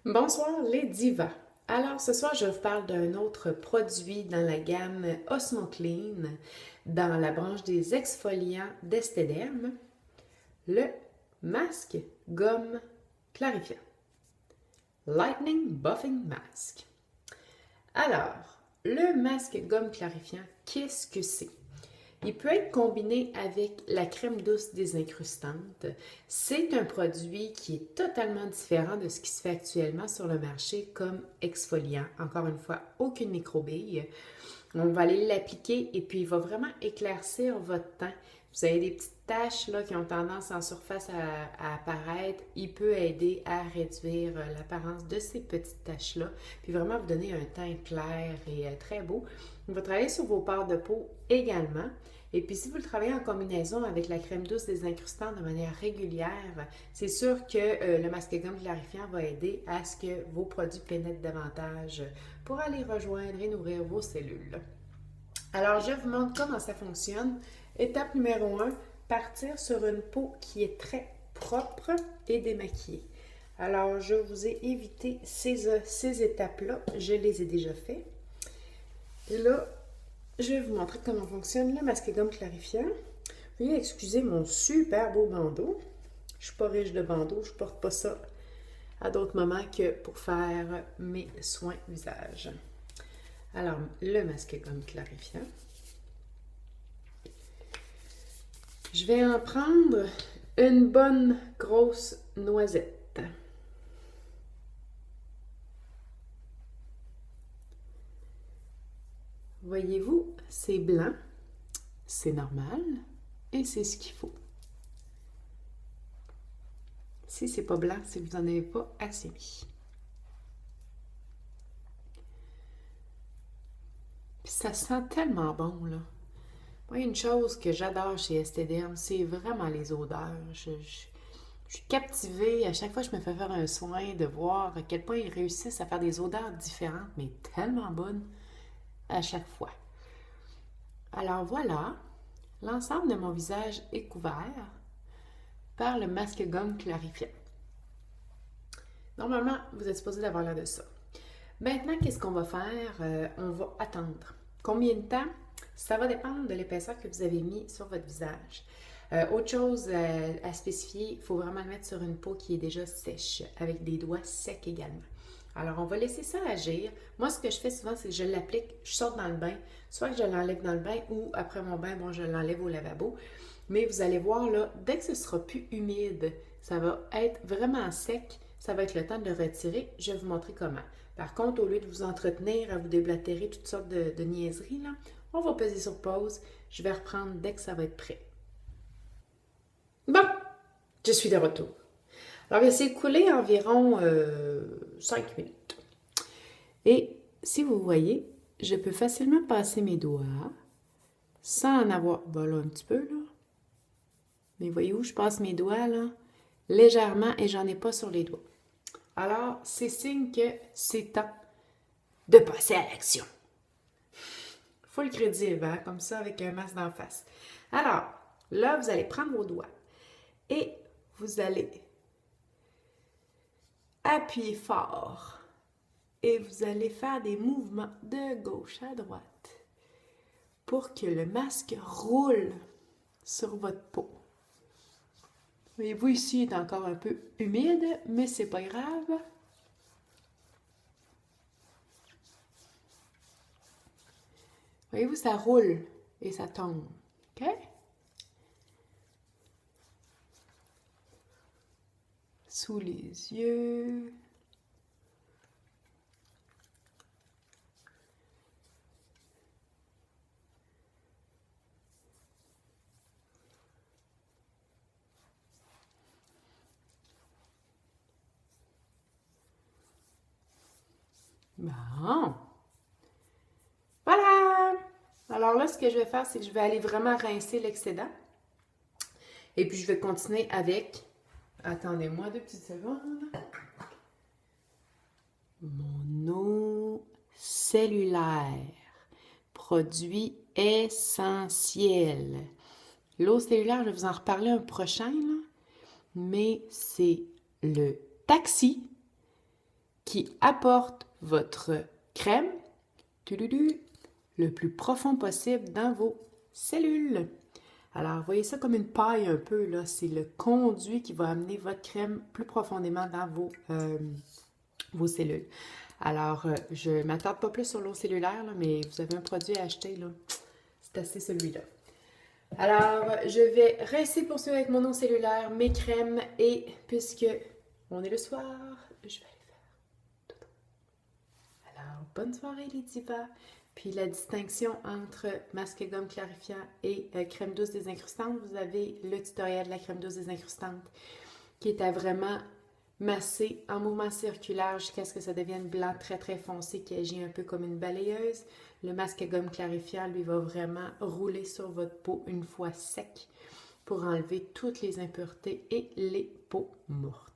Bonsoir les divas. Alors ce soir, je vous parle d'un autre produit dans la gamme Osmo Clean, dans la branche des exfoliants d'Esthederm, le masque gomme clarifiant. Lightning Buffing Mask. Alors, le masque gomme clarifiant, qu'est-ce que c'est? Il peut être combiné avec la crème douce désincrustante. C'est un produit qui est totalement différent de ce qui se fait actuellement sur le marché comme exfoliant. Encore une fois, aucune microbille. On va aller l'appliquer et puis il va vraiment éclaircir votre teint. Vous avez des petites taches là, qui ont tendance en surface à apparaître. Il peut aider à réduire l'apparence de ces petites taches-là, puis vraiment vous donner un teint clair et très beau. Il va travailler sur vos pores de peau également. Et puis, si vous le travaillez en combinaison avec la crème douce désincrustante de manière régulière, c'est sûr que le masque gomme clarifiant va aider à ce que vos produits pénètrent davantage pour aller rejoindre et nourrir vos cellules. Alors, je vous montre comment ça fonctionne. Étape numéro 1, partir sur une peau qui est très propre et démaquillée. Alors, je vous ai évité ces étapes-là. Je les ai déjà faites. Et là, je vais vous montrer comment fonctionne le masque gomme clarifiant. Veuillez excuser mon super beau bandeau. Je ne suis pas riche de bandeau, je ne porte pas ça à d'autres moments que pour faire mes soins visage. Alors, le masque gomme clarifiant. Je vais en prendre une bonne grosse noisette. Voyez-vous, c'est blanc, c'est normal et c'est ce qu'il faut. Si c'est pas blanc, c'est que vous n'en avez pas assez mis. Puis ça sent tellement bon, là. Moi, une chose que j'adore chez Esthederm, c'est vraiment les odeurs. Je suis captivée. À chaque fois que je me fais faire un soin, de voir à quel point ils réussissent à faire des odeurs différentes, mais tellement bonnes à chaque fois. Alors voilà, l'ensemble de mon visage est couvert par le masque gomme clarifiant. Normalement, vous êtes supposé d'avoir l'air de ça. Maintenant, qu'est-ce qu'on va faire? On va attendre. Combien de temps? Ça va dépendre de l'épaisseur que vous avez mis sur votre visage. Autre chose à spécifier, il faut vraiment le mettre sur une peau qui est déjà sèche, avec des doigts secs également. Alors, on va laisser ça agir. Moi, ce que je fais souvent, c'est que je l'applique, je sors dans le bain, soit que je l'enlève dans le bain ou après mon bain, bon, je l'enlève au lavabo. Mais vous allez voir, là, dès que ce sera plus humide, ça va être vraiment sec, ça va être le temps de le retirer. Je vais vous montrer comment. Par contre, au lieu de vous entretenir, à vous déblatérer toutes sortes de niaiseries, là, on va peser sur pause. Je vais reprendre dès que ça va être prêt. Bon, je suis de retour. Alors, il s'est écoulé environ 5 minutes. Et si vous voyez, je peux facilement passer mes doigts sans en avoir... Bon, là, un petit peu, là. Mais voyez-vous, je passe mes doigts, là, légèrement et j'en ai pas sur les doigts. Alors, c'est signe que c'est temps de passer à l'action. Full crédible, hein, comme ça, avec un masque d'en face. Alors, là, vous allez prendre vos doigts et vous allez appuyer fort et vous allez faire des mouvements de gauche à droite pour que le masque roule sur votre peau. Voyez-vous, ici, il est encore un peu humide, mais c'est pas grave. Voyez-vous, ça roule et ça tombe. OK? Sous les yeux. Bon. Voilà! Alors là, ce que je vais faire, c'est que je vais aller vraiment rincer l'excédent. Et puis, je vais continuer avec... Attendez-moi 2 petites secondes. Mon eau cellulaire. Produit essentiel. L'eau cellulaire, je vais vous en reparler un prochain, là. Mais c'est le taxi qui apporte votre crème le plus profond possible dans vos cellules. Alors, voyez ça comme une paille un peu, là. C'est le conduit qui va amener votre crème plus profondément dans vos cellules. Alors, je ne m'attarde pas plus sur l'eau cellulaire, là, mais vous avez un produit à acheter, là. C'est assez celui-là. Alors, je vais rester poursuivre avec mon eau cellulaire, mes crèmes, et puisque on est le soir, je vais aller faire dodo. Alors, bonne soirée les divas! Puis la distinction entre masque à gomme clarifiant et crème douce désincrustante, vous avez le tutoriel de la crème douce désincrustante qui est à vraiment masser en mouvement circulaire jusqu'à ce que ça devienne blanc très très foncé qui agit un peu comme une balayeuse. Le masque à gomme clarifiant, lui, va vraiment rouler sur votre peau une fois sec pour enlever toutes les impuretés et les peaux mortes.